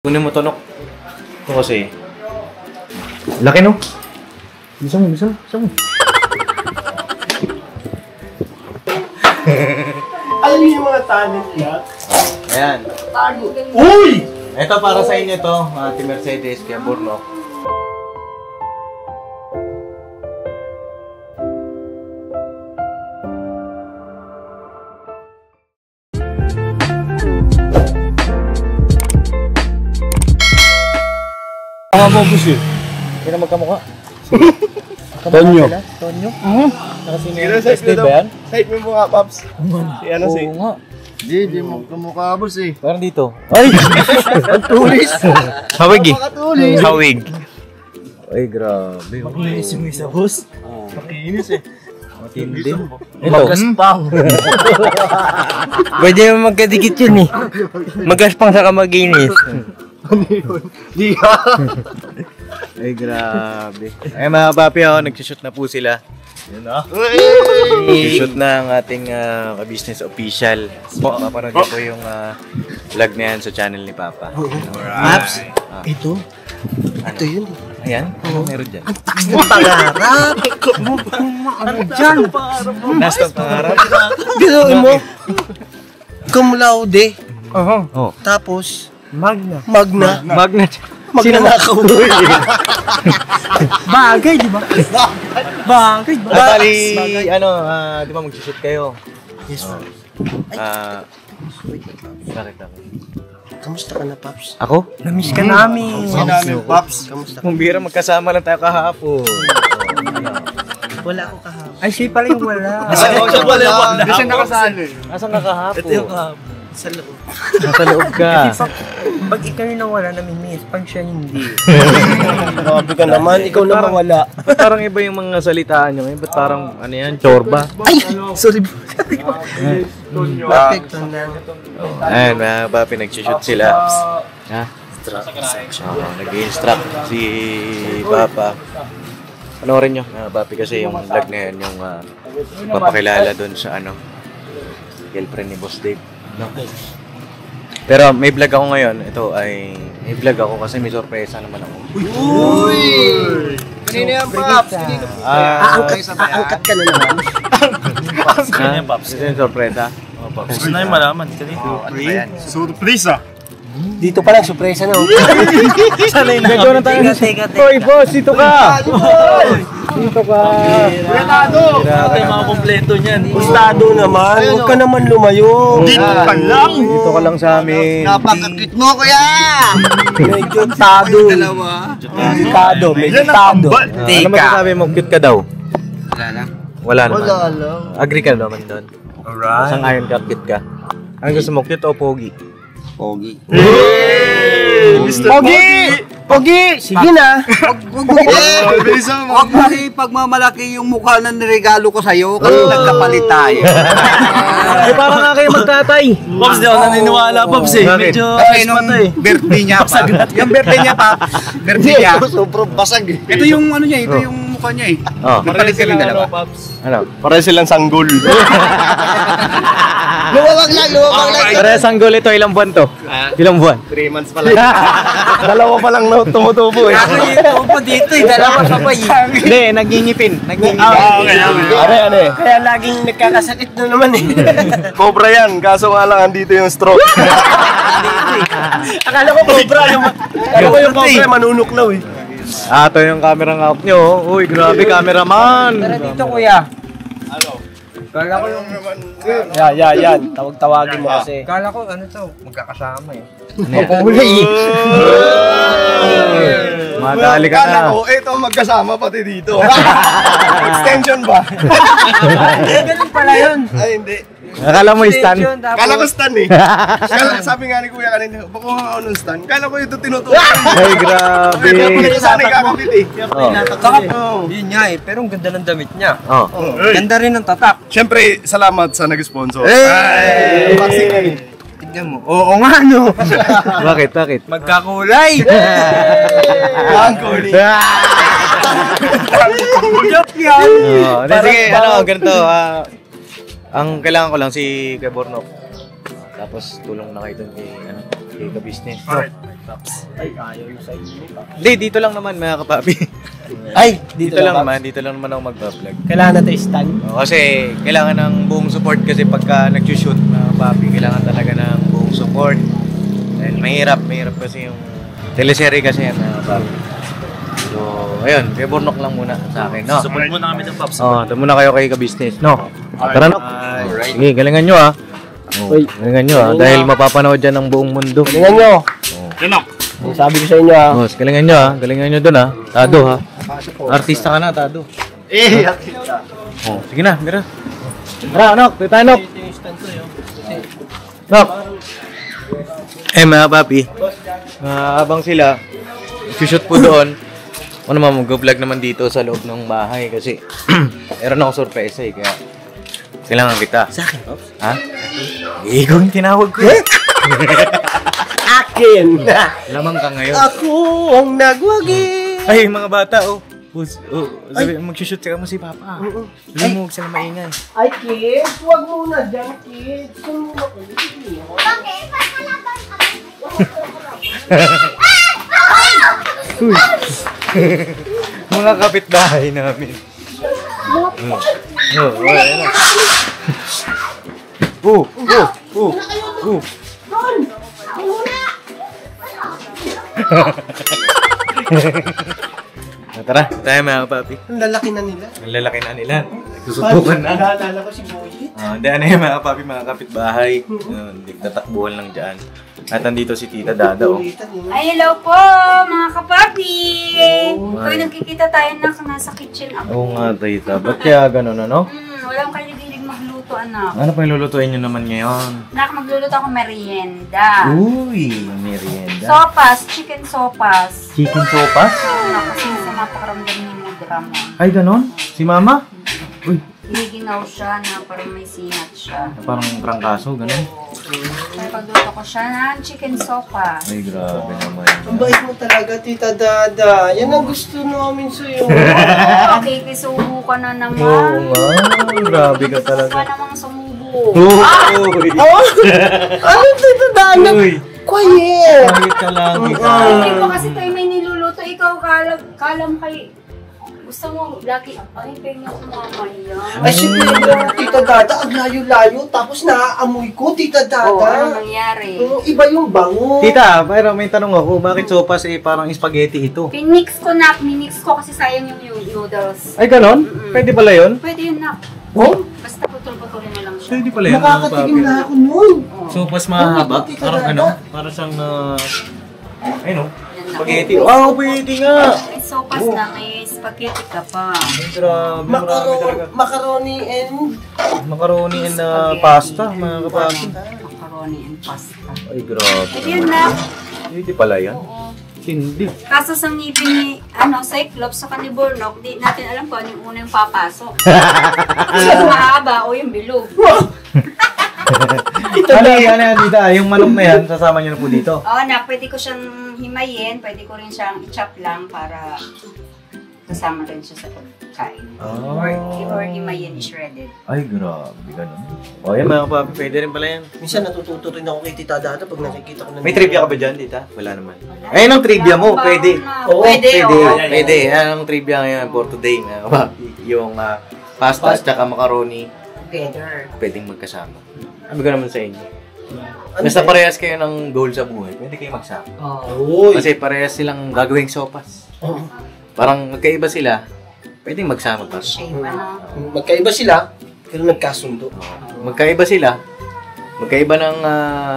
Kunin mo tonok. Ito kasi. Laki no? Bisa mo. Alam niyo yung mga talent niya? Ayan. Tago. Uy! Ito para sa inyo to, Ate Mercedes, kaya Burno. Mga bobos yun. Hindi na magkamukha. Tonyo. Tonyo? Nakasino Sino yung size Steve mo ba yan? Side mo mukha, Paps. Si ano si? Oo nga. Di mo kamukha, boss eh. Parang dito. Ay! Tulis! Hawig eh. Makatulis! Hawig. Ay, grabe. Makinis yung isa, boss. Makinis eh. Matindi. Ito. Magaspang! Pwede naman magkadikit yun eh. Magaspang sa kamaginis. Di ka! Ay, grabe. Ay, mga papi, nagsushoot na po sila. Yun na. Nagsushoot na ang ating ka-business official. Papanood niyo po yung vlog na yan sa channel ni Papa. Paps, ito? Ito yun eh. Ayan, ano meron dyan? Ang taas ng pangarap! Ano dyan? Nasa pangarap. Gano'n mo? Cum laude. Oh. Tapos, Magna. magna. Sinanakaw. Bagay, di ba? Bagay. Bali, di ba magsushoot kayo? Yes, Bakit? Kamusta ka na, Paps? Ako? Namiss ka namin. Paps, kamusta ka? Kung bira magkasama lang tayo kahapon. Wala ako kahapon. Ay, siya pala yung wala. Hindi siya nakasali. Nasaan ka kahapon? Ito yung kahapon. Sa loob. Nasa loob ka. Pag ikaw yung nawala, namimiss. Pag siya hindi. Grabe ka naman, ikaw na mawala. Ba't parang iba yung mga salitaan nyo ngayon? Ba't parang, ano yan, chorba? Ay! Sorry. Perfect na. Ayan, mga papi, nagsushoot sila. Ha? Nag-i-instruct si Papa. Panoorin nyo, mga papi, kasi yung vlog na yan, yung papakilala dun sa girlfriend ni Boss Dave. No? Pero may vlog ako ngayon. Ito ay may vlog ako kasi may sorpresa naman ako. Uy! Kanina yan, Paps? Aangkat ka na naman. Kanina yan, Paps. Ito yung sorpresa. Gusto na yung malaman. Surpresa. Dito pa lang, surpresa na. Sana yung nagawa na tayo. Teka. Hoy, boss, dito ka! Dito ka! Ito yung mga kompleto niyan. Gustado naman, huwag ka naman lumayo. Dito ka lang. Dito ka lang sa amin. Napakakit mo, kuya! Medyo tado. Delikado, medyo tado. Ano masasabi mo? Cute ka daw? Wala naman. Wala lang. Agree ka naman doon? Alright. Sang ayon ka, cute ka? Ano gusto mo, cute o pogi? Pogi. Pogi! Sige na. Huwag mo ipagmamalaki yung mukha na niregalo ko sa'yo kasi nagkapalit tayo. Ay, parang nga kayo magtatay. Pops, di ako naniniwala, Pops eh. Bakit? Medyo Kasi ayos pa nung to eh. birthday niya pa. Yung birthday niya pa, birthday niya. Sobrang basag eh. Ito yung ano niya, ito yung mukha niya eh. Oh, Nagpalit kami dalawa. ano? Pareho silang sanggol. Luwag lang. Parehas ang goal ito, ilang buwan to? Ilang buwan? 3 months pa lang. Dalawa pa lang na tumutubo eh. Ako pa dito eh, dalawa ka pa eh. Hindi, nagingipin. Okay. Ano eh. Kaya laging nagkakasakit na naman eh. Cobra yan, kaso nga lang andito yung stroke. Akala ko cobra yung... Ano ko yung cobra, manunuklaw eh. Ito yung camera ng out nyo. Uy, grabe cameraman. Tara dito kuya. Kala ko yung... Yan. Tawag-tawagin mo kasi. Kala ko ano to, magkakasama eh. Kulay. Madali ka Kala na. ko, ito magkasama pati dito. Extension ba? Ganun pala yun. Ay, hindi. Akala mo stand? Kala ko stand eh. Kala, sabi nga ni Kuya kanina, baka ako ng stand. Kala ko ito tinutukan. Ay, grabe. Hindi ko sana ikakapit eh. Yun nga eh, pero ang ganda ng damit niya. Oh. Ganda rin ng tatak. Siyempre, salamat sa nag-sponsor. Hey! Vaccine yan eh. Tignan mo. Oo nga no. Bakit? Magkakulay. Ang corny. Joke yan. Sige, ganito. Ang kailangan ko lang si Kebornok. Tapos tulong na kayo dun kay ka-business. Ay, ayaw yung side ni Paps. Hindi, dito lang naman mga kapapi. Ay, Dito lang naman ako magpa-vlog. Kailangan natin stand. Kasi kailangan ng buong support kasi pagka nag-shoot mga papi, kailangan talaga ng buong support. And mahirap kasi yung teleserye kasi yan mga papi. So, ayun, kay Bornok lang muna sa akin, no? Support muna kami ng Pops. Ito muna kayo kay ka-business, no? Tara, no? Sige, galingan nyo, ha? Uy. Galingan nyo, ha? Dahil mapapanood dyan ng buong mundo. Galingan nyo. Ganok! Sabi ko sa inyo ha. Boss, galingan nyo, ha? Galingan nyo dun, ha? Tado, ha? Artista ka na, Tado. Sige na, mira. Tara, Nok, dito tayo, Nok. Nok. Mga papi, habang sila, shoot po doon, ako naman mag-vlog naman dito sa loob ng bahay kasi meron ako sorpresa kaya kailangan kita. Sa akin, Pops? Ha? Ikaw yung tinawag ko. Akin! Lamang ka ngayon. Ako ang nagwagi! Ay, mga bata, sabi, mag-shoot ka mo si Papa. Hindi mo huwag sila maingay. Ay, kids! Huwag muna dyan, kids! Sumula ko. Mga kapitbahay namin. Tara, tayo mga papi. Ang lalaki na nila. Ang lalaki na nila. Nagsusubukan na. Naalala ko si Boy. Hindi, ano yung mga papi, mga kapitbahay. Nagtatakbuhan lang dyan. At nandito si Tita Dada, oh. Ay, hello po, mga kapapi! Kung nagkikita tayo na nasa kitchen ako. Oo nga, Tita. Ba't kaya ganun, ano? Walang kalilig magluto, anak. Ano pa yung lulutuin nyo naman ngayon? Anak, magluluto ako merienda. Uy, merienda. Sopas, chicken sopas. Chicken sopas? Anak, kasi sa mapakaramdam ni Mudra mo. Ay, ganun? Si Mama? Uy, Hiniginaw siya na parang may sinat siya. parang prangkaso, ganun. Kaya pagluto ko siya ng chicken sopas. Ay, grabe naman. Ang bait mo talaga, Tita Dada. Yan ang gusto namin sa'yo. Okay, kisubo ka na naman. Oo nga, grabe ka Gusto talaga. ka namang sumubo. Uy! Ano, Tita Dada? Uy! Quiet! Kahit ka lang, Tita. Hindi pa kasi tayo may niluluto. Ikaw, kalam kay... Gusto mo, lagi, ay, pengen ko mamaya. Ay, siyempre mo, Tita Dada, ang layo-layo, tapos naaamoy ko, Tita Dada. Oo, ano nangyari? Iba yung bango. Tita, pero may tanong ako, bakit sopas parang spaghetti ito? Minix ko kasi sayang yung noodles. Ay, ganon? Pwede pala yun? Pwede yun, nak. Oh? Basta putol-putulin na lang siya. Pwede pala yun. Nakakatigim na ako nun. Sopas mahaba? Tita Parang Dada. ano? Parang siyang, ayun o. Yan na. Spaghetti. Wow, pwede nga! May sopas na, may spaghetti ka pa. Ay, grabe, marami talaga. Macaroni and... Macaroni and pasta, mga kapapi. Macaroni and pasta. Ay, grabe. Pwede yun, nak. Hindi pala yan. Oo. Hindi. Kaso sa ngipin ni, Cyclops, sa ni Bornok, di natin alam kung ano yung una yung papasok. Yung mahaba o yung bilog. Ano yan, Tita? Yung manok na yan, sasama niyo na po dito. Oo na, pwede ko siyang himayin, pwede ko rin siyang i-chop lang para kasama rin siya sa pagkain. Or himayin, shredded. Ay, grabe, ganun. O, yan mga kapapi, pwede rin pala yan. Minsan natututo rin ako kay Tita Dada pag nakikita ko na... May trivia ka ba dyan, Tita? Wala naman. Ayun ang trivia mo, pwede. Oo, Pwede, Pwede, oo. pwede. Yan ang trivia ngayon for today, mga kapapi. Yung pasta at saka macaroni, Together. pwedeng magkasama. Sabi ko naman sa inyo. Basta parehas kayo ng goal sa buhay, pwede kayo magsama. Uy! Kasi parehas silang gagawing sopas. Parang magkaiba sila, pwedeng magsama pa. Shape, ano. Magkaiba sila, pero nagkasundo. Magkaiba sila, magkaiba ng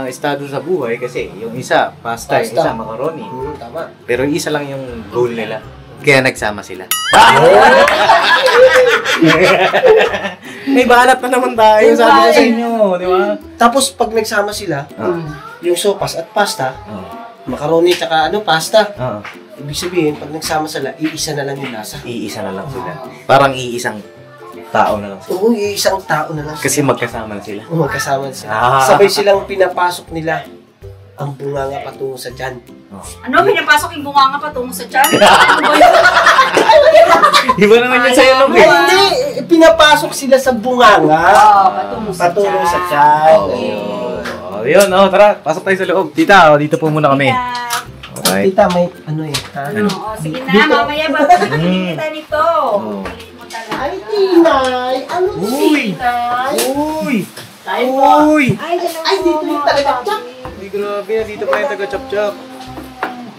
estado sa buhay kasi yung isa, pasta, yung isa, macaroni. Tama. Pero isa lang yung goal nila. Kaya nagsama sila. May balat na naman tayo, sabi ko sa inyo, di ba? Tapos pag nagsama sila, yung sopas at pasta, macaroni tsaka pasta, ibig sabihin, pag nagsama sila, iisa na lang yung lasa. Iisa na lang sila. Parang iisang tao na lang sila. Oo, iisang tao na lang. Kasi magkasama na sila. Magkasama sila. Ah. Sabay silang pinapasok nila ang bunganga patungo sa tiyan. Ano, pinapasok yung bunganga patungo sa tiyan? Ano ba yun? Iba naman yun sa'yo, Log. Ay, hindi! Pinapasok sila sa bunganga. Patungo sa tiyan. Yun, tara, pasok tayo sa loob. Tita, dito po muna kami. Yeah. Right. Tita, may ano eh. Ha? Oo, sige na, mamaya babalik kita nito. Kulit mo talaga. Ay, Tinay! Ano si Tinay? Uy! Uy! Ay, dalawa Ay, dito yung taga-chap. Ay, grabe. Dito pa yung taga-chop-chop.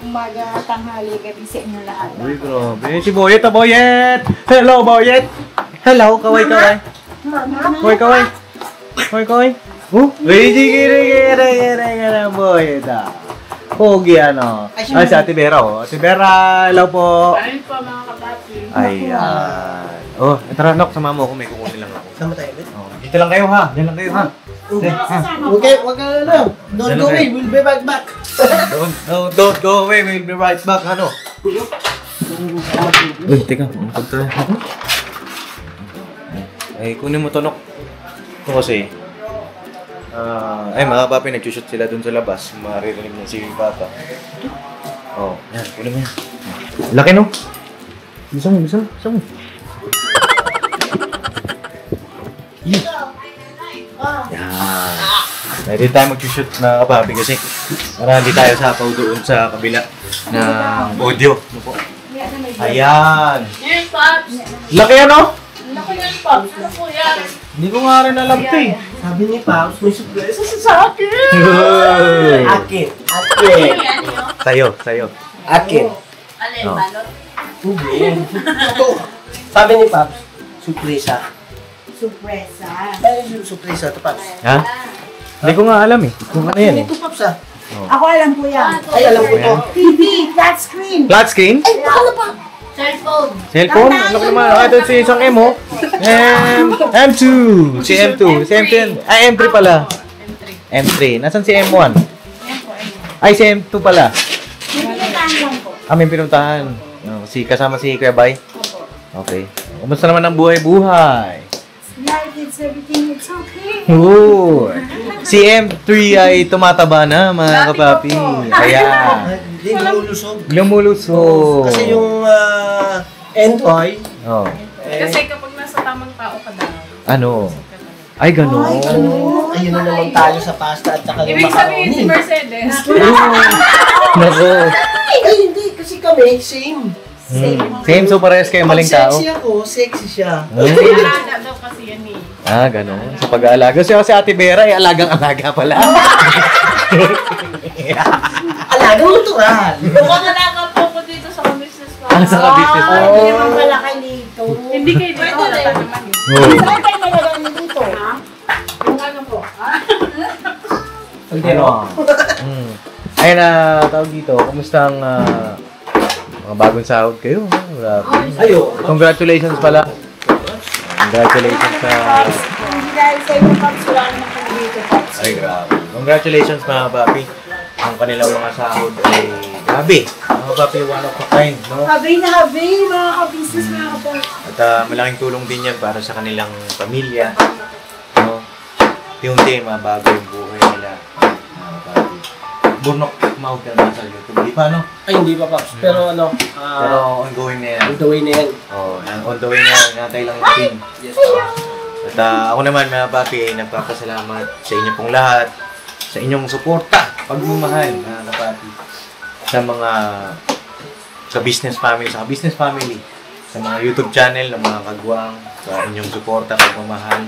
Umaga, tanghali, gabi sa inyo lahat. Uy, grabe. Si Boyet, Boyet! Hello, Boyet! Hello, kaway-kaway. Kaway-kaway. Kaway-kaway. Uy, sige, Boyet, Pogi, ano. Ay, si Ate Vera, oh. Ate Vera, hello po. Ayun po mga kapatid. Ayan. Oh, tara, Nok, sama mo ako. May kukunin lang ako. Sama tayo ulit. Oh, dito lang kayo, ha? Diyan lang kayo, ha? Huwag ka na. Don't go away, we'll be back. Don't go away. We'll be right back, ano? Uy, teka. Ang punta. Ay, kunin mo to, Nok. Ito kasi, ay, mga papi, nag-shoot sila dun sa labas. Maririnig niya si Papa. Oh, yan. Kunin mo yan. Laki, no? Bisa mo. Yan. Pwede tayo mag-shoot na kapapi kasi para hindi tayo sapaw doon sa kabila ng audio. Ano po? Ayan. Yes, Pops. Laki, ano? Ano po yan, Pops? Ano po yan? Hindi ko nga rin alam ito eh. Sabi ni Pops, may surprise sa akin. Akin. Yan yun. Sayo. Akin. Alin, Oh. balot? Hindi. Sabi ni Pops, surpresa. Surpresa. Ay, surpresa to, Pops. Ha? Hindi ko nga alam eh. Kung ano yan eh. Ito, Pops, ah. Ako alam ko yan. Ay, alam ko to. TV, flat screen. Flat screen? Cellphone. Cellphone? Ano ko naman? Ito si isang M, oh. M2. Si M2. Si M2 yan. Ay, M3 pala. M3. Nasaan si M1? Ay, si M2 pala. Pinuntahan lang po. May pinuntahan. Kasama si Kuya Bay? Okay. Kumusta naman ang buhay-buhay? Life, it's everything, it's okay. Oo. Si M3 ay tumataba na, mga kapapi. Kaya, Hindi, lumulusog. lumulusog. Kasi yung entoy, Oh. Kasi kapag nasa tamang tao ka daw. Ano? Ay, gano'n. ayun na naman tayo sa pasta at saka yung Ibig sabihin si macaroni. Mercedes. Nako. Ay, hindi. Kasi kami, same. Same, so parehas kayo maling tao. Sexy ako, sexy siya. Alaga daw kasi yan eh. Ah, gano'n. Sa pag-aalaga. Si Ate Vera ay alagang-alaga pala. Alagang natural. Mukhang alaga po ko dito sa business ko. Sa ka-business mo. Hindi naman pala kayo dito. Hindi kayo dito. Halata naman eh. Oh. Saan kayo nalagay niyo dito? Yung ano po. Ano? Ayun na, tawag dito. Kumusta ang mga bagong sahod kayo? Grabe. Ayo. Congratulations pala. Congratulations sa... Hindi dahil sa inyo, Pops, wala naman kami dito, Pops. Ay, grabe. Congratulations mga papi. Ang kanilang mga sahod ay grabe. Mga papi, one of a kind, no? Habi na habi, mga ka-business, mga ka-Pops. At malaking tulong din yan para sa kanilang pamilya. No? Unti-unti, mabago yung buhay nila. Mga papi. Burnok, mouth ka na sa YouTube. Di pa, no? Ay, hindi pa, Pops. Pero ano, Pero ongoing na yan. on the way na yan. Oh, on the way na yan. Natay lang yung team. Yes, Pops. At ako naman, mga papi, ay nagpapasalamat sa inyo pong lahat. Sa inyong suporta, pagmamahal, mga kapapi. Sa mga business family, sa mga YouTube channel ng mga kagwang, sa inyong suporta, pagmamahal.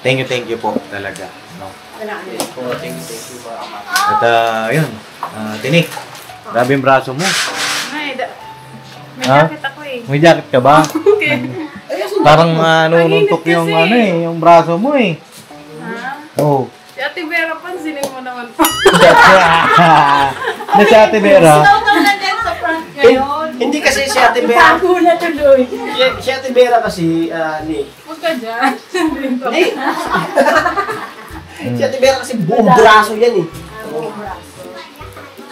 Thank you po talaga. No? Thank you, At yun, Tinik, grabe yung braso mo. May Ha? jacket ako eh. May jacket ka ba? Okay. Parang nununtok yung kasi. yung braso mo eh. Ha? Oh. Si Ate Vera, pansinin mo naman po. Na si Ate Vera. Ikaw daw nandyan sa front ngayon. Hindi kasi si Ate Vera. Bago na tuloy. Si Ate Vera kasi, ni. Huwag ka dyan. Dito. Si Ate Vera kasi buong braso yan eh.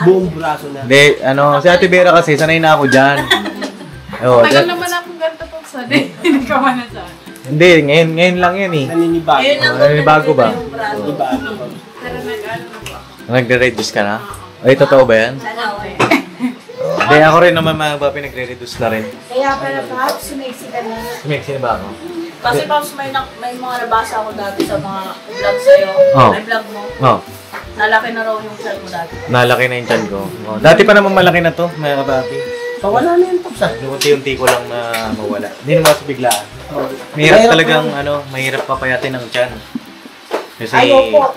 Buong braso na. Hindi, si Ate Vera kasi, sanay na ako dyan. Oh, Tagal naman akong ganito po sa hindi ka man na sa hindi, ngayon lang yan eh. Naninibago. Bago ba? Naninibago. Pero nag-ano na po ako. Nagre-reduce ka na? Ay, totoo ba yan? Dalawa eh. Hindi, ako rin naman mga papi, nagre-reduce na rin. Kaya pala, Pops, sumiksi ka na. Sumexy na ba ako? Kasi Pops, may mga nabasa ako dati sa mga vlog sa'yo. Oh. May vlog mo. Oh. Nalaki na raw yung chan mo dati. Nalaki na yung chan ko. Oh, dati pa naman malaki na to, mga kapapi. Pawala na yung tops, Unti-unti ko lang na mawala. Hindi naman sa biglaan. Mahirap talagang, mahirap papayatin ang chan. Kasi... Ayoko.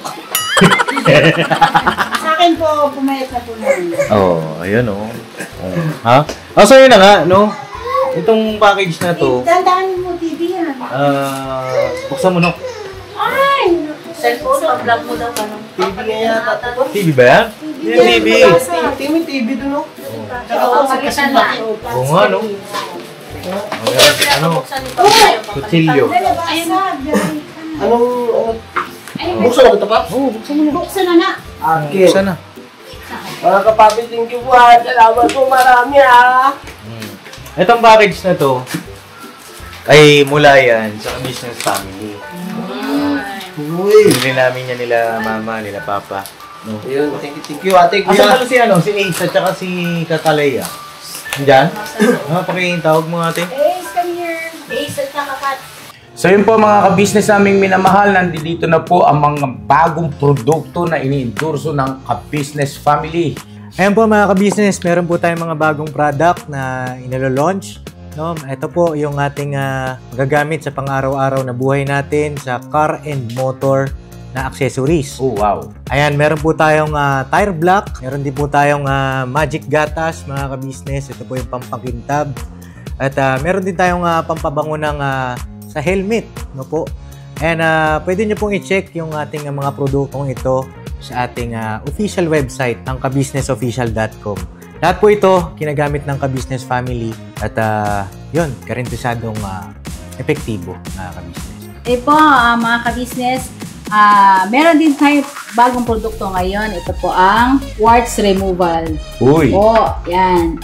Sa akin po, pumayat na po namin. Ayun Ha? So yun na nga, no? Itong package na to, Tandaan mo, TV yan. buksan mo, no? Ay! Cellphone, pag-vlog mo daw ka nung. TV nga yata. TV ba yan? Yung TV. May TV doon, no? Oo, mag-isa na. Oo nga, no? Kutsilyo. Ayun na. Anong... Buksan na ito, Paps? Oo, buksan mo na. Buksan na na. Akin. Buksan na. Mga kapapi, thank you po. Salamat po marami, ha. Itong package na to, ay mula yan sa business family. Uy. Bili namin yan nila mama, nila papa. No? Ayun, thank you, ate. Asan pala si Ace at saka si Katalaya? Diyan? Pakitawag mo ate. Ace, come here. Ace at saka Kat. So yun po mga ka-business naming minamahal, nandito na po ang mga bagong produkto na ini-endorso ng ka-business family. Ayan po mga ka-business, meron po tayong mga bagong product na inilo-launch. No? Ito po yung ating magagamit sa pang-araw-araw na buhay natin sa car and motor na accessories. Oh wow! Ayan, meron po tayong tire block, meron din po tayong magic gatas mga ka-business. Ito po yung pampakintab. At meron din tayong pampabango ng sa helmet. No po? And pwede nyo pong i-check yung ating mga produktong ito sa ating official website ng kabusinessofficial.com. Lahat po ito ginagamit ng ka-business family at yun, karintisadong epektibo na ka-business. Po, mga ka-business, meron din tayo bagong produkto ngayon. Ito po ang warts removal. Uy! Yan.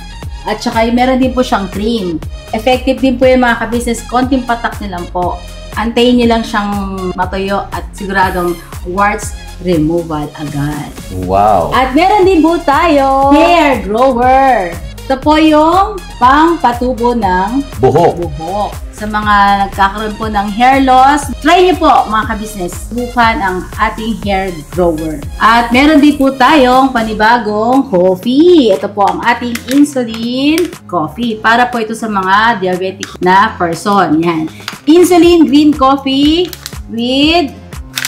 At saka meron din po siyang cream. Effective din po yung mga ka-business. Konting patak nilang po. Antayin niyo lang siyang matuyo at siguradong warts removal agad. Wow! At meron din po tayo hair grower. Ito po yung pang-patubo ng buhok. Sa mga nagkakaroon po ng hair loss, try niyo po mga ka-business. Subukan ang ating hair grower. At meron din po tayong panibagong coffee. Ito po ang ating insulin coffee. Para po ito sa mga diabetic na person. Yan. Insulin green coffee with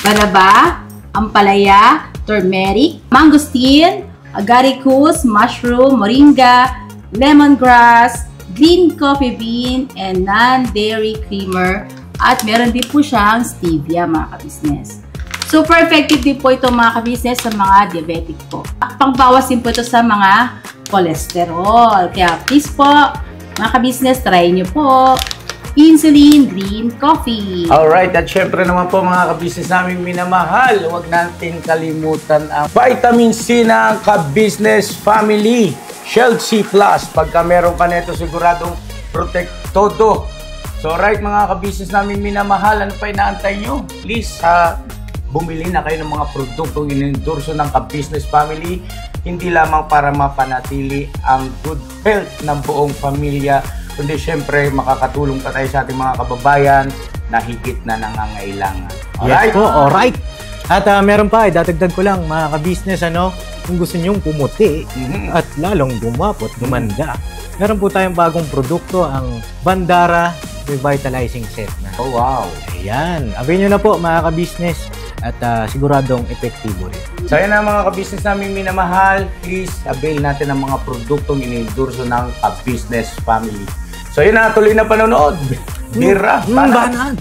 banaba, ampalaya, turmeric, mangosteen, agaricus, mushroom, moringa, lemongrass, green coffee bean, and non-dairy creamer. At meron din po siyang stevia mga ka-business. Super effective din po ito mga ka-business sa mga diabetic po. Pangbawas din po ito sa mga cholesterol. Kaya please po mga ka-business, try nyo po insulin green coffee. Alright, at syempre naman po mga ka-business namin minamahal, huwag natin kalimutan ang vitamin C ng ka-business family. Shield C+. Pagka meron ka nito, siguradong protect todo. So right mga ka-business namin minamahal, ano pa inaantay nyo? Please, bumili na kayo ng mga produktong inendorso ng ka-business family. Hindi lamang para mapanatili ang good health ng buong pamilya, kundi syempre makakatulong pa tayo sa ating mga kababayan na higit na nangangailangan. Alright? Yes po, alright. At meron pa, dadagdag ko lang mga ka-business, kung gusto nyong pumuti at lalong gumapot, gumanda, meron po tayong bagong produkto, ang Bandara Revitalizing Set na. Oh wow! Ayan, avail nyo na po mga ka-business at siguradong epektibo rin. So yan ang mga ka-business namin minamahal, please avail natin ang mga produktong inendorso ng ka-business family. So yun na, tuloy na panonood. Bira, banan.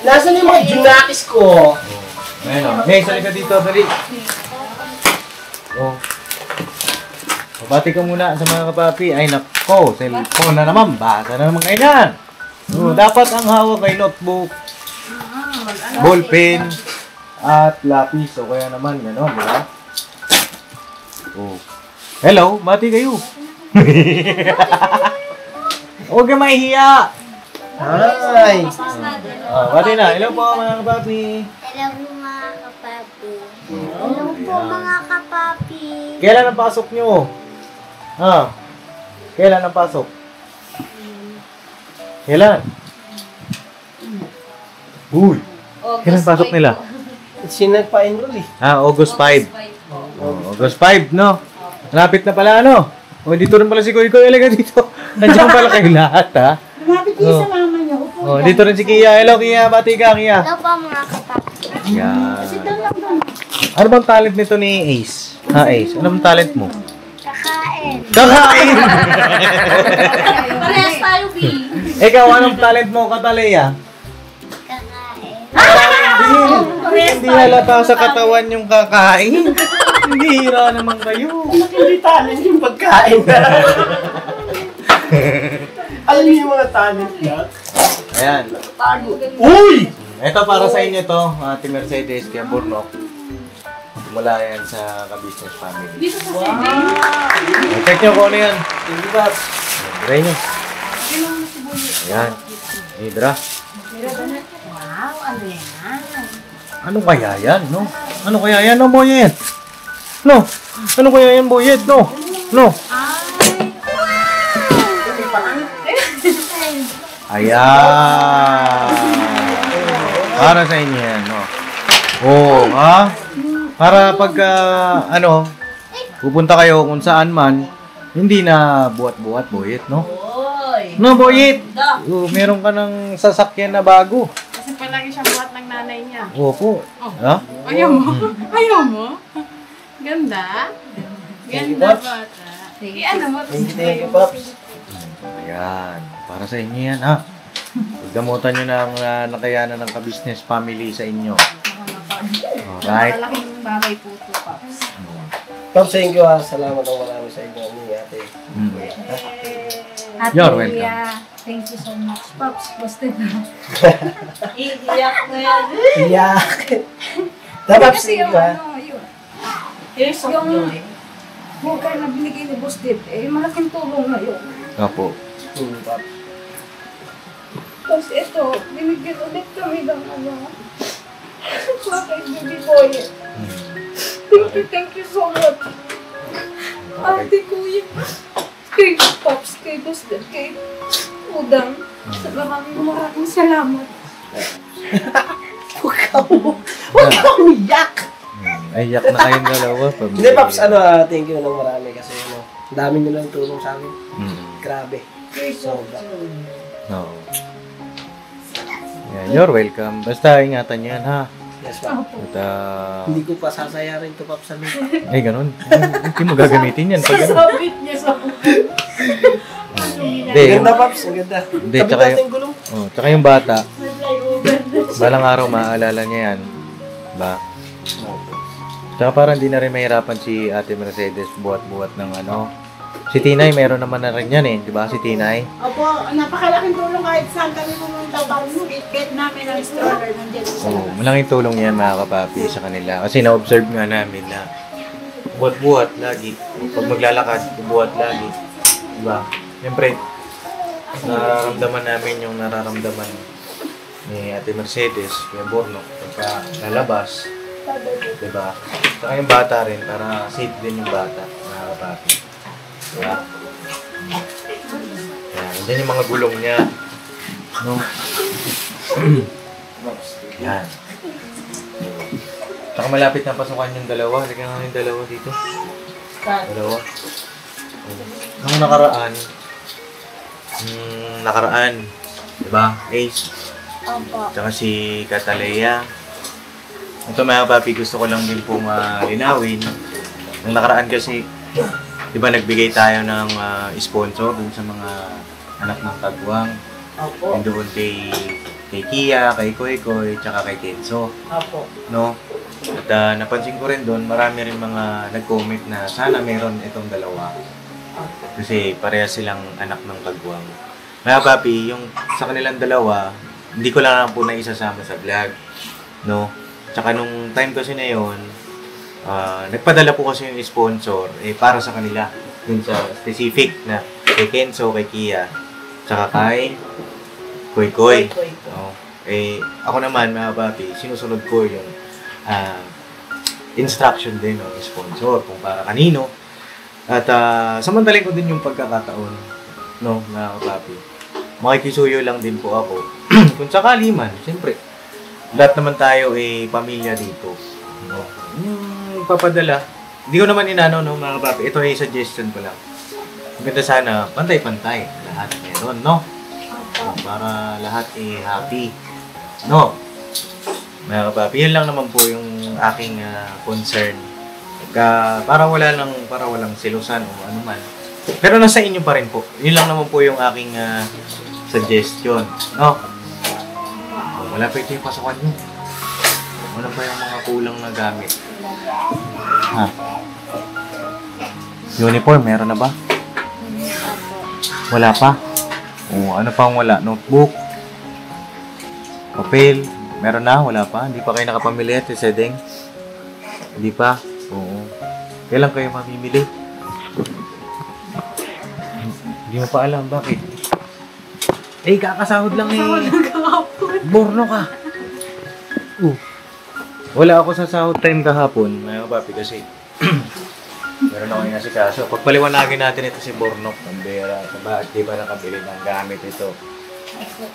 Nasaan yung mga junakis ko? Ayun o. Hey, sali ka dito, dali. Babati ka muna sa mga kapapi. Ay nako, cellphone na naman. Bata na naman ganyan. Dapat ang hawak ay notebook, ballpen, at lapis. O kaya naman, gano'n, di ba? Hello, bati kayo. Huwag ka mahihiya. Hi! Bati na. Hello po mga kapapi. Hello po mga kapapi. Hello po mga kapapi. Kailan ang pasok nyo? Kailan ang pasok? Kailan? Uy! Kailan pasok nila? Sino nagpa-enroll eh? August 5. Oh, August 5, no? Malapit na pala, ano? O, dito rin pala si Kuya Koy. Alaga dito. Nandiyan pala kayo lahat, ha? Lumapit kayo sa mama niyo. Upo. Oh, dito rin si Kia. Hello, Kia. Bati ka, Kia. Hello po mga kapatid. Yan. Sit down lang doon. Ano bang talent nito ni Ace? Ace. Ano bang talent mo? Kakain. Kakain! Parehas tayo, B. Ikaw, anong talent mo, Kataleya? Hindi halata sa katawan yung kakain. Hindi hira naman kayo. Hindi talent yung pagkain. Alam niyo yung mga talent niya? Ayan. Uy! Ito para sa inyo to, Ate Mercedes, kaya Burnok. Mula yan sa ka-business family. Dito sa setting. Check nyo kung ano yan. Hindi ba? Try nyo. Ayan. Hidra. Wow, ano yan? Ano kaya yan, no? Ano kaya yan, no, Boyet? No? Ano kaya yan, Boyet, no? No? Ayan. Para sa inyo yan, no? Oo, ha? Para pagka, pupunta kayo kung saan man, hindi na buhat-buhat, Boyet, no? No, Boyet? Meron ka ng sasakyan na bago. Kasi palagi siyang buhat ng nanay niya. Opo. Ha? Ayaw mo? Ayaw mo? Ganda? Ganda bata. Sige, ano mo? Thank you, Pops. Ayan. Para sa inyo yan, ha? Pagdamutan nyo na ang nakayanan ng ka-business family sa inyo. Alright. Malaking bagay po ito, Pops. Pops, thank you ha. Salamat ang marami sa inyo ni ate. Ate You're welcome. Leah, thank you so much, Pops. Basta na. Iiyak na yan. Iyak. Dapat thank you ha. Yung bukay na binigay ni Boss Dave, malaking tulong na yun. Opo. Tapos ito, binigyan ulit kami ng kay Baby Boy. Thank you so much. Ate, Kuya, kay Pops, kay Boss Dave, kay Udang. Maraming salamat. Huwag ka umiyak. Ay, yak na kayong dalawa. Hindi, Pops, thank you ng marami kasi ang dami nyo lang tulong sa amin. Grabe. Sobra. No. Yeah, you're welcome. Basta ingatan nyo yan, ha? Yes, Pops. At, Hindi ko pa sasayarin to, Pops, sa lupa. ay, ganun. Hindi mo gagamitin yan. Pag ganun. Sabit niya sa Hindi. Ganda, Pops. Ang ganda. Hindi, tsaka yung, tsaka yung bata, balang araw maaalala niya yan. Diba? Tsaka parang hindi na rin mahirapan si Ate Mercedes buhat-buhat ng Si Tinay, meron naman na rin yan eh. Diba si Tinay? Opo, napakalaking tulong kahit saan kami pumunta. Bakit namin ang stroller nandiyan. Oo, malaking tulong yan mga kapapi sa kanila. Kasi na-observe nga namin na buhat-buhat lagi. Pag maglalakad, buhat lagi. Diba? Siyempre, nararamdaman namin yung nararamdaman ni Ate Mercedes, kaya Borno, pagka lalabas. Diba? Saka yung bata rin, para safe din yung bata, mga kapapi. Diba? Yan, yan yung mga gulong niya. No? Yan. Saka malapit na pasukan yung dalawa. Halika nga yung dalawa dito. Dalawa. Ang nakaraan. Diba? Ace. Tsaka si Kataleya. Ito mga papi, gusto ko lang din pong linawin. Nung nakaraan kasi, di ba nagbigay tayo ng sponsor dun sa mga anak ng Tagwang. Opo. Doon kay Kia, kay Koy, tsaka kay Kenzo. Opo. No? At napansin ko rin doon, marami rin mga nag-comment na sana meron itong dalawa. Kasi parehas silang anak ng Tagwang. Mga papi, yung sa kanilang dalawa, hindi ko lang po na isasama sa vlog. No? Tsaka nung time kasi na yun, nagpadala po kasi yung sponsor para sa kanila. Dun sa specific na kay Kenzo, kay Kia, tsaka kay Koy. No? Ako naman, mga papi, sinusunod ko yung instruction din ng sponsor kung para kanino. At samantalin ko din yung pagkakataon, no, mga papi. Makikisuyo lang din po ako. Kung sakali man, siyempre, lahat naman tayo pamilya dito. No? Papadala. Hindi ko naman inano, no, mga papi. Ito ay suggestion ko lang. Maganda sana, pantay-pantay. Lahat meron, no? Para lahat happy. No? Mga papi, yan lang naman po yung aking concern. Para walang silusan o ano man. Pero nasa inyo pa rin po. Yun lang naman po yung aking suggestion. No? Malapit yung pasukan nyo. Ano pa yung mga kulang na gamit? Ha? Uniform, meron na ba? Wala pa? O, ano pa ang wala? Notebook? Papel? Meron na? Wala pa? Hindi pa kayo nakapamili at Sedeng? Hindi pa? Oo. Kailan kayo mamimili? Hindi mo pa alam. Bakit? Kakasahod lang Borno ka. Wala ako sa sahod time kahapon, mga papi, kasi meron ako yung nasikaso. Pagpaliwanagin natin ito si Borno, pambera, sa bakit di ba nakabili ng gamit ito.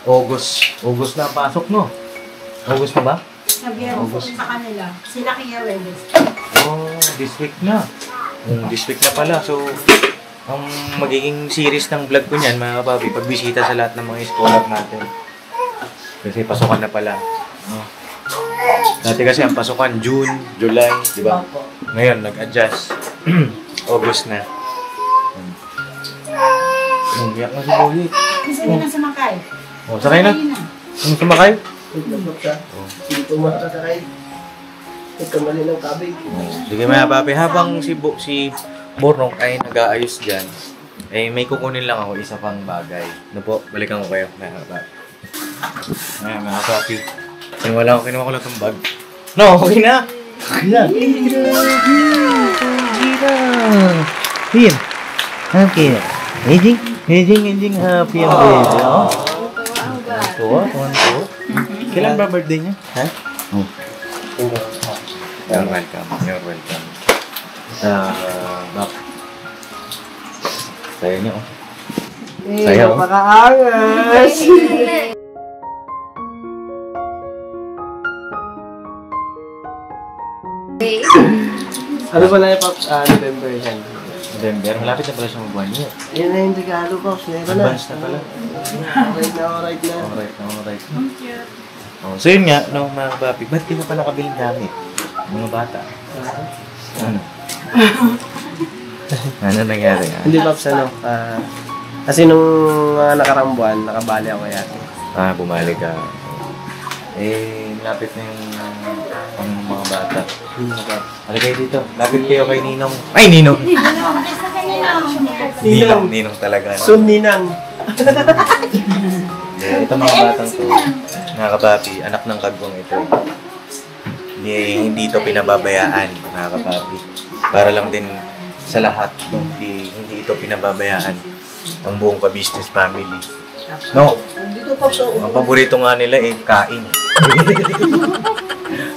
August na pasok, no? August na ba? Sabihan ko sa kanila. Sila kaya Webes. This week na. This week na pala. So, ang magiging series ng vlog ko niyan, mga papi, pagbisita sa lahat ng mga scholar natin. Kasi pasukan na pala. No? Dati kasi ang pasukan, June, July, di ba? Ngayon, nag-adjust. August na. Umiyak na si Boyet. Gusto niya na sumakay. Sakay na. Sumakay? Hindi ko makakasakay. Nagkamali ng kabig. Sige mga papi, habang si Bornong ay nag-aayos dyan, may kukunin lang ako isa pang bagay. Ano po, balikan ko kayo, mga papi. Mga papi. Wala ko, kinuha ko lang itong bag. No, okay na! Okay na! Here. Okay. Aging happy ang baby. Tuwa. Kailan ba birthday niya? Ha? You're welcome. Bak. Saya niya, Saya, Napakaangas! Ano pala yung November yan? November, malapit na pala siya magbuwan niya. Yan na yung regalo ko. Advance na pala. Alright na. Alright. So yun nga, no, mga papi, ba't di mo pala kabiling gamit? Mga bata. Ano? Ano nangyari? Hindi, Paps, kasi nung nakarang buwan, nakabali ako yata. Bumalik ka. Malapit na yung mga bata. Halika dito. Lapit kayo kay Ninong. Ay, Ninong! Ninong talaga. No? Ninang. Ito mga batang to, mga kapapi, anak ng kagwang ito. Hindi ito pinababayaan, mga kapapi. Para lang din sa lahat, hindi ito pinababayaan ang buong ka-business family. No? Ang paborito nga nila kain.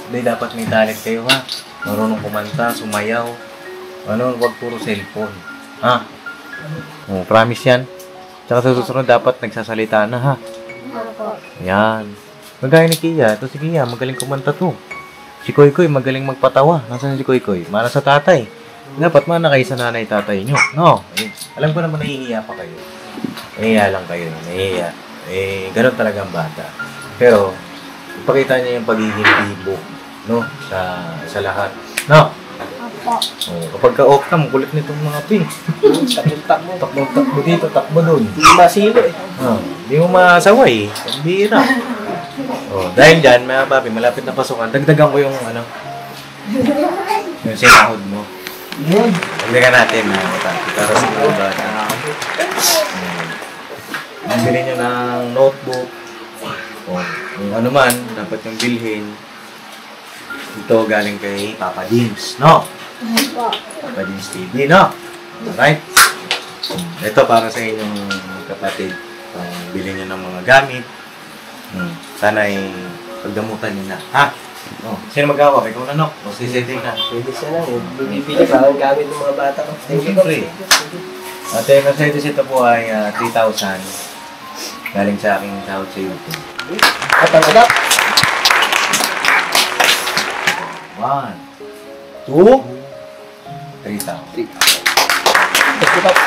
Hindi, dapat may talent kayo, ha? Marunong kumanta, sumayaw. Huwag puro cellphone. Ha? Promise yan. Tsaka sa susunod, dapat nagsasalita na, ha? Yan. Magaya ni Kia. Ito si Kia, magaling kumanta to. Si Koy Koy, magaling magpatawa. Nasaan si Koy Koy? Mana sa tatay. Dapat mana kayo sa nanay tatay nyo. No? Alam ko naman nahihiya pa kayo. Nahihiya lang kayo. Nahihiya. Ganun talaga ang bata. Pero, ipakita niya yung pagiging bibo. No? Sa lahat. No? Kapag ka-off ka, magulit nitong mga pink. Takbo dito, takbo doon. Masilo Hindi mo masaway. Pambira. Dahil dyan, mga papi, malapit na pasukan, dagdagan ko yung yung sinahod mo. Dagdagan natin, mga papi, para sa mga bata. Bili nyo ng notebook. Kung ano man, dapat yung bilhin. Ito galing kay Papa James, no? Papa James TV, no? Alright? Ito para sa inyong kapatid. Bili nyo ng mga gamit. Sana ay pagdamutan nyo na. Ha? Sino mag-awak? Ikaw na, no? O sisetting na. Pwede siya lang. Bibili pa ang gamit ng mga bata ko. Thank you, Pre. At kasi ito po ay 3,000. Galing sa aking sahod sa YouTube. At ang agap. 1, 2, 3,000. Thank you, Papa.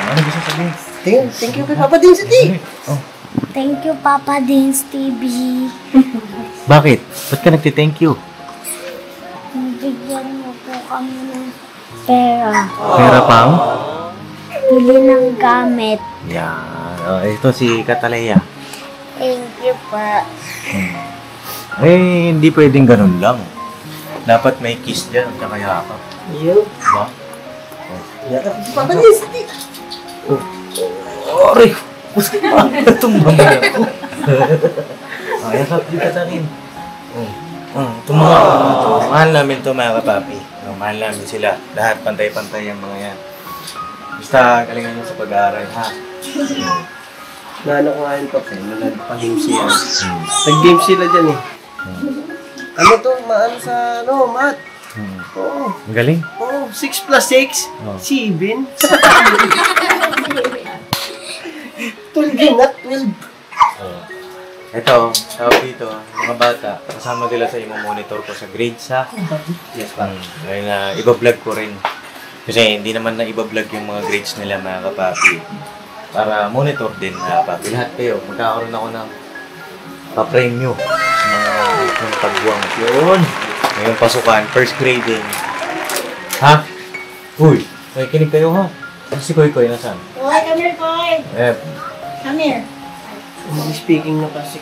Ano gusto sabihin? Thank you kay Papa Dins T. Thank you, Papa Dins TV. Bakit? Ba't ka nagti-thank you? Bigyan mo po kami ng pera. Pera pang? Bili ng gamit. Yan. Ito si Kataleya. Thank you po. Hindi pwedeng ganun lang. Dapat may kiss dyan at saka yakap. Yo. Diba? Yakap si Papa Dins T. Aray! Itong mamaya ko. Yakap dito sa akin. Itong mga mahal namin ito mga kapapi. Mahal namin sila. Lahat pantay-pantay ang mga yan. Basta galingan nyo sa pag-aaral, ha? Naano ko nga yun, Papa, nagpa-game sila. Nag-game sila dyan eh. Ano to? Maano sa, math? Oo. Ang galing. Oo, 6 plus 6? 7? 12 yun, not 12. Ito, tawag dito, mga bata, kasama nila sa monitor ko sa grades, ha? Yes, pa. Ngayon na, iba-vlog ko rin. Kasi hindi naman na iba-vlog yung mga grades nila, mga kapapi. Para monitor din, mga kapapi. Lahat kayo, magkakaroon ako ng pa-premyo sa mga pagbuwang. Yun! Ngayong pasukan, first grading. Ha? Uy, kinig kayo, ha? Si Koy Koy, nasaan? Koy, come here, Koy. Come here. Speaking na kasi,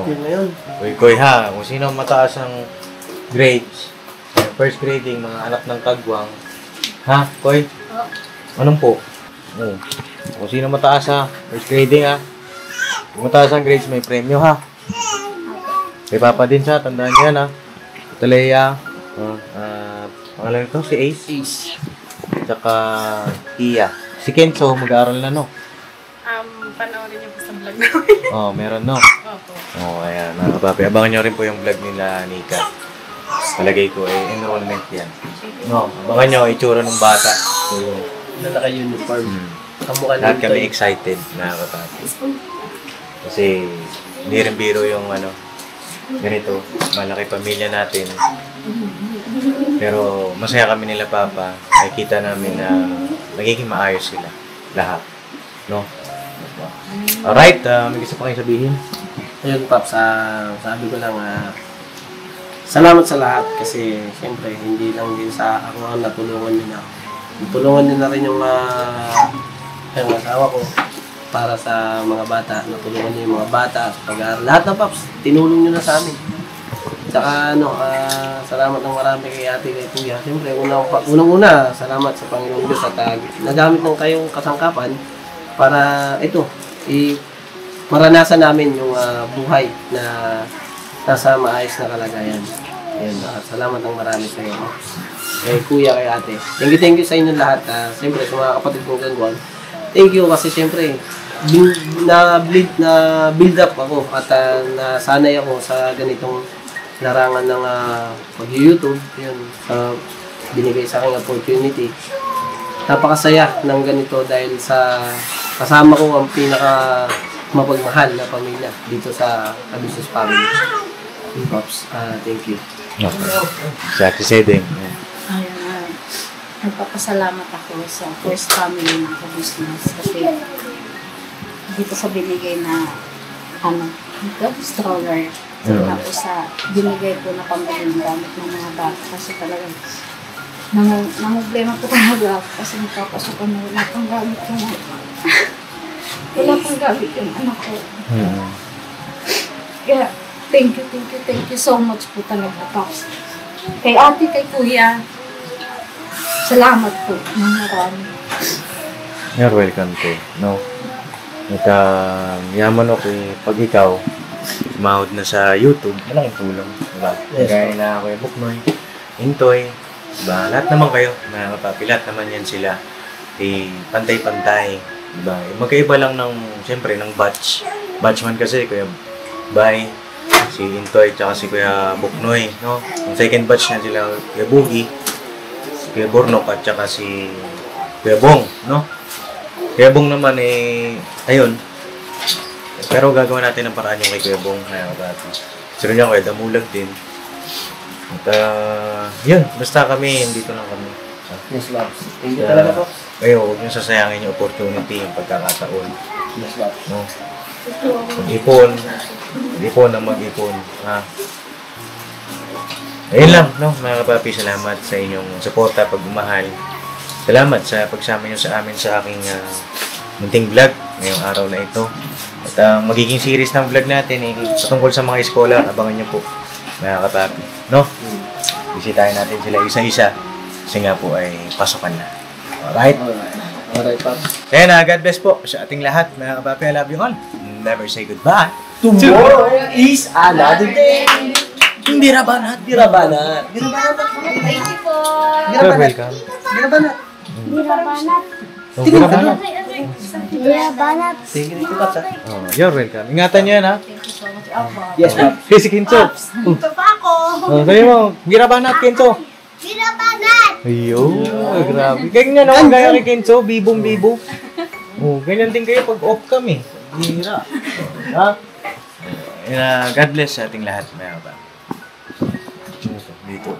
yun na yun. Koy Koy, ha? Kung sino ang mataas ang grades, first grading, mga anak ng kagwang. Ha, Koy? Anong po? Kung sino mataas, ha? First grading, ha? Kung mataas ang grades, may premyo, ha? Kay Papa din siya, tandaan niyo yan, ha? Talaya, pangalan ito, si Ace. Tsaka Tia. Si Kenzo, mag-aaral na, no? Panoorin niyo po sa vlog namin. Meron, no? Opo. Ayan, mga kapapi. Abangan nyo rin po yung vlog nila, Nika. Talagay ko, enrollment yan. No, abangan nyo, itsura ng bata. So, naka-uniform. Kamukha lahat nito kami eh. excited, mga kapapi. Kasi, hindi rin biro yung ganito, malaki pamilya natin. Pero masaya kami nila, Papa. Nakikita namin na nagiging maayos sila. Lahat. No? Alright, may gusto pa kayong sabihin? Ayun, Paps, sabi ko lang, salamat sa lahat kasi siyempre hindi lang din sa ako ang natulungan nila. Natulungan din na rin yung asawa ko para sa mga bata. Natulungan niyo yung mga bata sa pag-aaral. Lahat na, Paps, tinulong niyo na sa amin. Tsaka salamat ng marami kay ate, kay kuya. Siyempre, unang-una, salamat sa Panginoon Diyos at nagamit ng kayong kasangkapan para ito, maranasan namin yung buhay na nasa maayos na kalagayan. Ayun, salamat ng marami sa iyo. Kay kuya, kay ate. Thank you sa inyo lahat. Siyempre, sa mga kapatid kong gangwan. Thank you kasi siyempre, na-build up ako at nasanay ako sa ganitong larangan ng pag-YouTube. Yun, binigay sa aking opportunity. Napakasaya ng ganito dahil sa kasama ko ang pinaka mapagmahal na pamilya dito sa Business Family. Pops, thank you. Si Ate Sedeng. Nagpapasalamat ako sa first family ng business kasi dito sa binigay na stroller. Tapos sa binigay po na pambiling gamit ng mga bata kasi talagang namumblema po talaga ako kasi nagpapasok na wala pang gamit yung wala pang gamit yung anak ko. Kaya thank you so much po talaga, Pops. Kay ate, kay kuya, salamat po ng marami. You're welcome to, no? At yaman ako pag ikaw sumahod na sa YouTube, malaking tulong, diba? Yes, Kaya na ako yung Buknoy, Intoy, diba? Lahat naman kayo, mga kapapilat naman yan sila. Pantay-pantay, diba? Magkaiba lang ng, siyempre, ng batch. Batch 1 kasi, Kuya Bay, si Intoy, tsaka si Kuya Buknoy, no? Yung second batch na sila, Kuya Bugi, si Kuya Bornok, at tsaka si Kuya Bong, no? Kuya Bong naman ayun. Pero gagawa natin ng paraan yung kay Kuya Bong na kapatid. Sino niya Kuya Damulag din. At yun, basta kami, dito lang kami. Yes, Pops. Thank you talaga, Pops. Kayo, huwag nyo sasayangin yung opportunity, yung pagkakataon. Yes, Pops. No? Mag-ipon ang mag-ipon. Ha? Ayun lang, no, mga kapapi, salamat sa inyong suporta, pagmamahal. Salamat sa pagsama nyo sa amin sa aking munting vlog ngayong araw na ito. At magiging series ng vlog natin patungkol sa mga eskola, abangan nyo po, mga kapapi. No? Bisitahin natin sila isa-isa kasi nga po ay pasokan na. Alright? Alright, Pops. Kaya na, God bless po sa ating lahat, mga kapapi. I love you all. Never say goodbye. Tomorrow is another day. Birabanat. Birabanat. Thank you po. You're welcome. Birabanat. Birabanat. Birabanat. Birabanat. Sige, ito, Pops. Oh, you're welcome. Ingatan nyo yan, ha? Yes, Pops. Hey, si Kinso. Ito pa ako. Oh, sabi mo, birabanat, Kinso. Birabanat. Ayun, grabe. Kaya nga naman, gaya kay Kinso, bibong-bibo. Oh, ganyan din kayo pag off kami. Bira. Ha? God bless sa ating lahat, mga ba? Dito.